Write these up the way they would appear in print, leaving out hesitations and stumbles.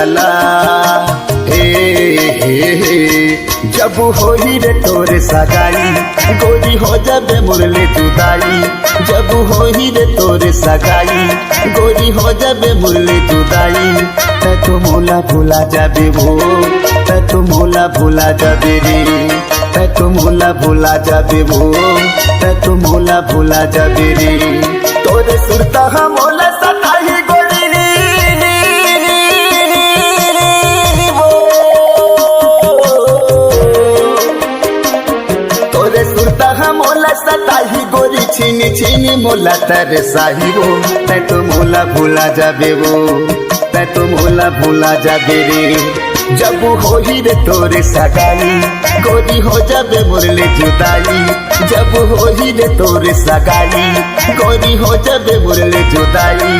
जाला जब होई रे तोरे सगाई गोरी हो जाबे मुरले जुदाई जब होई रे तोरे सगाई गोरी हो जाबे मुरले जुदाई तो मोला भूला जाबे वो तो मोला भूला जाबे रे तो मोला भूला जाबे वो तो मोला भूला जाबे रे तोरे सुरता हम मोला सताही गोरी मोला सताही गोरी छीनी छीनी मोला तेरे साही वो तै तो मोला भूला जाबे वो तै तो मोला भूला जाबे रे जब होई रे तोरे सगाई गोरी हो जाबे मुरले जुदाई जब होई रे तोरे सगाई गोरी हो जाबे मुरले जुदाई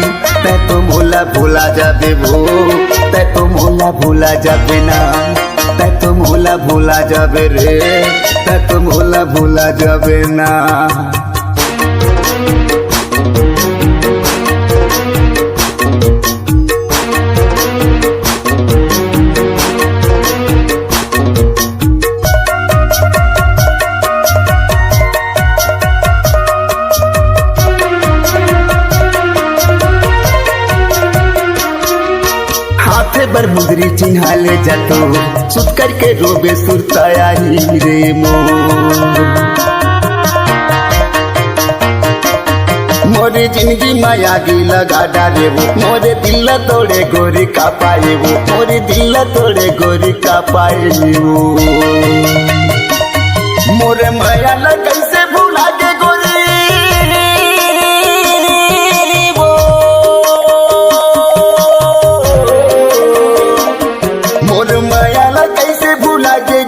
तै तो मोला भूला जाबे वो तै तो मोला भूला जाबे ना तै तो मोला भूला जाबे रे तै तो मोला भूला जाबे ना बर मुदरी चिन्हा ले जातो सुत करके रोबे सुरताया ही रे मोरे जिंदगी माया गी लगा डाले वो मोरे दिल तोड़े गोरी का पाए वो मोरे दिल तोड़े गोरी का पाए वो मोरे माया ल कैसे भूला के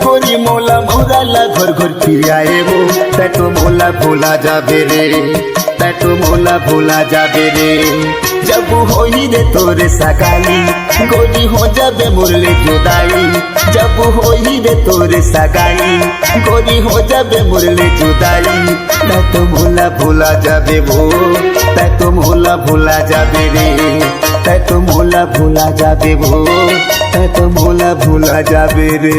गोरी मोला मोरा घोर घोर पियाए वो तै तो मोला भूला जाबे रे तै तो मोला भूला जाबे रे जब होई रे तोरे सगाई गोरी हो जाबे मुरले जुदाई जब होई रे तोरे सगाई गोरी हो जाबे मुरले जुदाई तै तो मोला भूला जाबे वो तै तो मोला भूला जाबे रे तै तो मोला भूला जाबे वो तै तो मोला भूला जाबे रे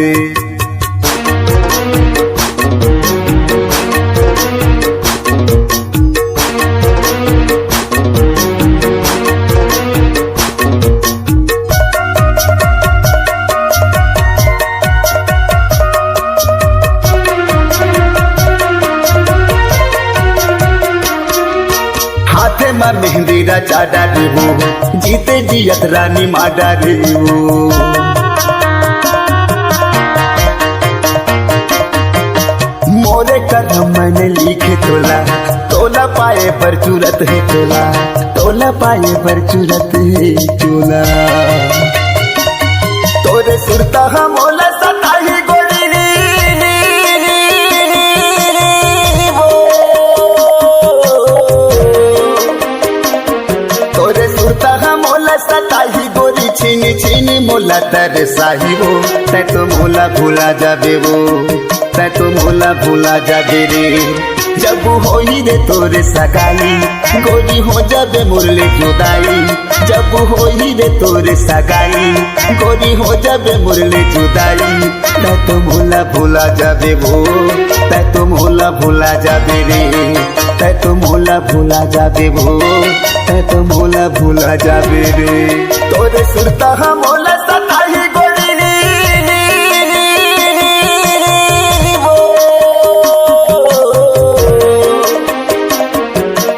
माँ मेहंदी रचा डाली वो जीते जियत रानी माँ डाली वो मोरे कदम मैंने लिखे तोला तोला पाए पर चूरत है तोला तोला पाए पर चूरत है तोला तोरे सुरता हम मोला सताही गोरी सताही गोरी छीनी छीनी मोला तेरे साही वो तै तो मोला भूला जाबे वो तै तो मोला भूला जाबे रे जब होई रे तोरे सगाई गोरी हो जाबे मुरले जुदाई जब होई रे तोरे सगाई गोरी हो जाबे मुरले जुदाई तै तो मोला भूला जाबे वो तै तो मोला भूला जाबे रे तै तो मोला भूला जाबे वो तै तो मोला भूला जाबे रे तोरे सुरता हम मोला सताही गोरी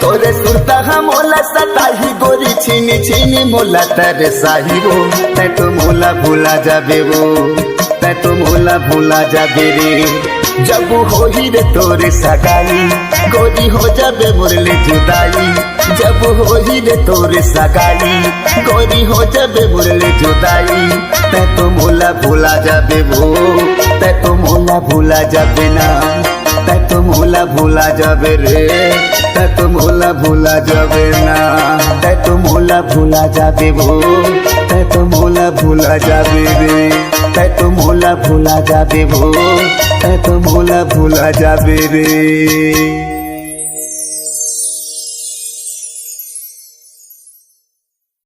तोरे सुरता हम मोला सताही गोरी छीनी छीनी मोला तेरे साही वो तै तो मोला भूला जाबे वो तै तो मोला भूला जाबे रे जब होई रे तोरे सगाई गोरी हो जाबे मुरले जुदाई जब होई रे तोरे सगाई गोरी हो जाबे मुरले जुदाई तै तो मोला भूला जाबे वो तै तो मोला भूला जाबे ना तै तो मोला भूला जाबे रे तै तो मोला भूला जाबे ना तै तो मोला भूला जाबे वो तै तो मोला भूला जाबे रे तै तो मोला भूला जाबे वो तै तो मोला भूला जाबे रे।